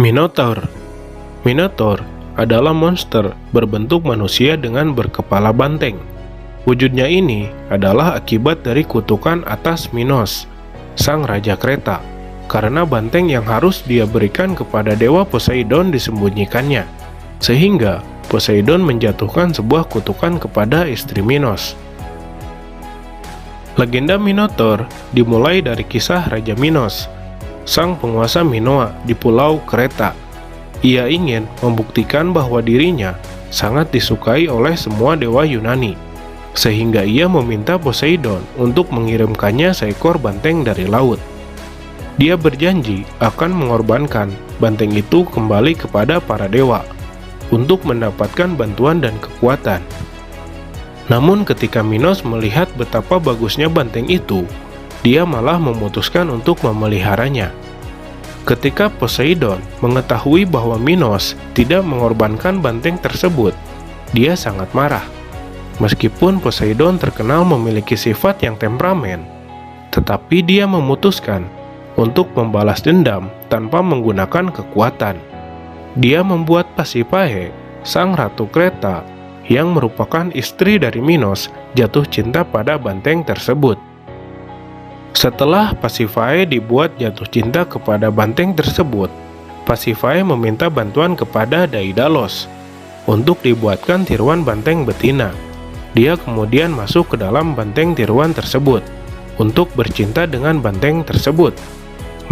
Minotaur. Minotaur adalah monster berbentuk manusia dengan berkepala banteng. Wujudnya ini adalah akibat dari kutukan atas Minos, sang raja Kreta, karena banteng yang harus dia berikan kepada dewa Poseidon disembunyikannya, sehingga Poseidon menjatuhkan sebuah kutukan kepada istri Minos. Legenda Minotaur dimulai dari kisah Raja Minos, sang penguasa Minoa di pulau Kreta. Ia ingin membuktikan bahwa dirinya sangat disukai oleh semua dewa Yunani, sehingga ia meminta Poseidon untuk mengirimkannya seekor banteng dari laut. Dia berjanji akan mengorbankan banteng itu kembali kepada para dewa untuk mendapatkan bantuan dan kekuatan. Namun ketika Minos melihat betapa bagusnya banteng itu, dia malah memutuskan untuk memeliharanya. Ketika Poseidon mengetahui bahwa Minos tidak mengorbankan banteng tersebut, dia sangat marah. Meskipun Poseidon terkenal memiliki sifat yang temperamen, tetapi dia memutuskan untuk membalas dendam tanpa menggunakan kekuatan. Dia membuat Pasiphae, sang ratu Kreta, yang merupakan istri dari Minos, jatuh cinta pada banteng tersebut. Setelah Pasiphae dibuat jatuh cinta kepada banteng tersebut, Pasiphae meminta bantuan kepada Daidalos untuk dibuatkan tiruan banteng betina. Dia kemudian masuk ke dalam banteng tiruan tersebut untuk bercinta dengan banteng tersebut.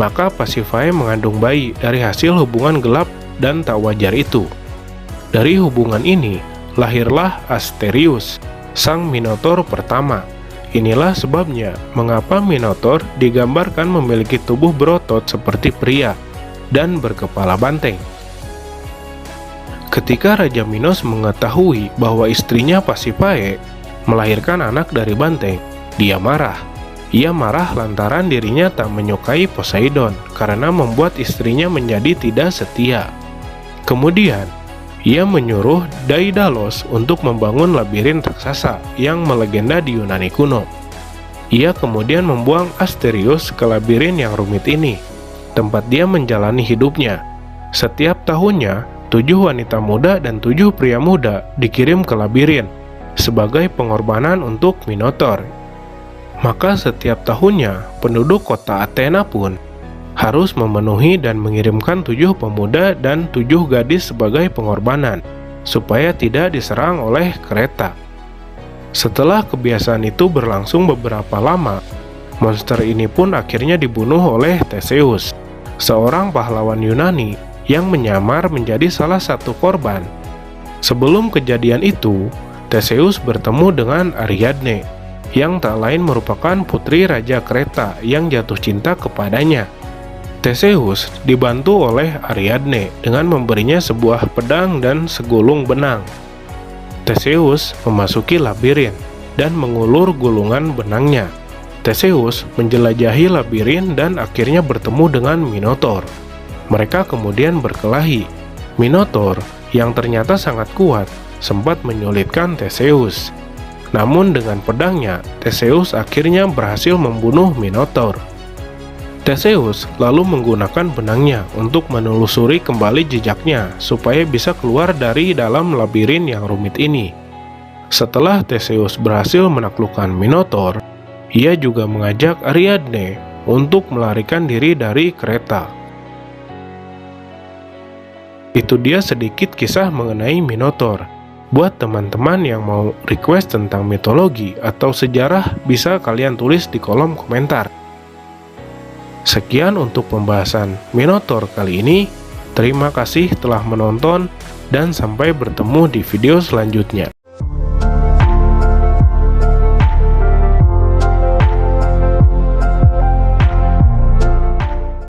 Maka Pasiphae mengandung bayi dari hasil hubungan gelap dan tak wajar itu. Dari hubungan ini, lahirlah Asterius, sang Minotaur pertama. Inilah sebabnya mengapa Minotaur digambarkan memiliki tubuh berotot seperti pria dan berkepala banteng. Ketika Raja Minos mengetahui bahwa istrinya Pasiphae melahirkan anak dari banteng, dia marah. Ia marah lantaran dirinya tak menyukai Poseidon karena membuat istrinya menjadi tidak setia. Kemudian, ia menyuruh Daidalos untuk membangun labirin raksasa yang melegenda di Yunani kuno. Ia kemudian membuang Asterius ke labirin yang rumit ini, tempat dia menjalani hidupnya. Setiap tahunnya, 7 wanita muda dan 7 pria muda dikirim ke labirin sebagai pengorbanan untuk Minotaur. Maka setiap tahunnya, penduduk kota Athena pun harus memenuhi dan mengirimkan 7 pemuda dan 7 gadis sebagai pengorbanan, supaya tidak diserang oleh Kreta. Setelah kebiasaan itu berlangsung beberapa lama, monster ini pun akhirnya dibunuh oleh Theseus, seorang pahlawan Yunani yang menyamar menjadi salah satu korban. Sebelum kejadian itu, Theseus bertemu dengan Ariadne, yang tak lain merupakan putri Raja Kreta yang jatuh cinta kepadanya. Theseus dibantu oleh Ariadne dengan memberinya sebuah pedang dan segulung benang. Theseus memasuki labirin dan mengulur gulungan benangnya. Theseus menjelajahi labirin dan akhirnya bertemu dengan Minotaur. Mereka kemudian berkelahi. Minotaur, yang ternyata sangat kuat, sempat menyulitkan Theseus. Namun dengan pedangnya, Theseus akhirnya berhasil membunuh Minotaur. Theseus lalu menggunakan benangnya untuk menelusuri kembali jejaknya supaya bisa keluar dari dalam labirin yang rumit ini. Setelah Theseus berhasil menaklukkan Minotaur, ia juga mengajak Ariadne untuk melarikan diri dari Kreta. Itu dia sedikit kisah mengenai Minotaur. Buat teman-teman yang mau request tentang mitologi atau sejarah, bisa kalian tulis di kolom komentar. Sekian untuk pembahasan Minotaur kali ini. Terima kasih telah menonton dan sampai bertemu di video selanjutnya.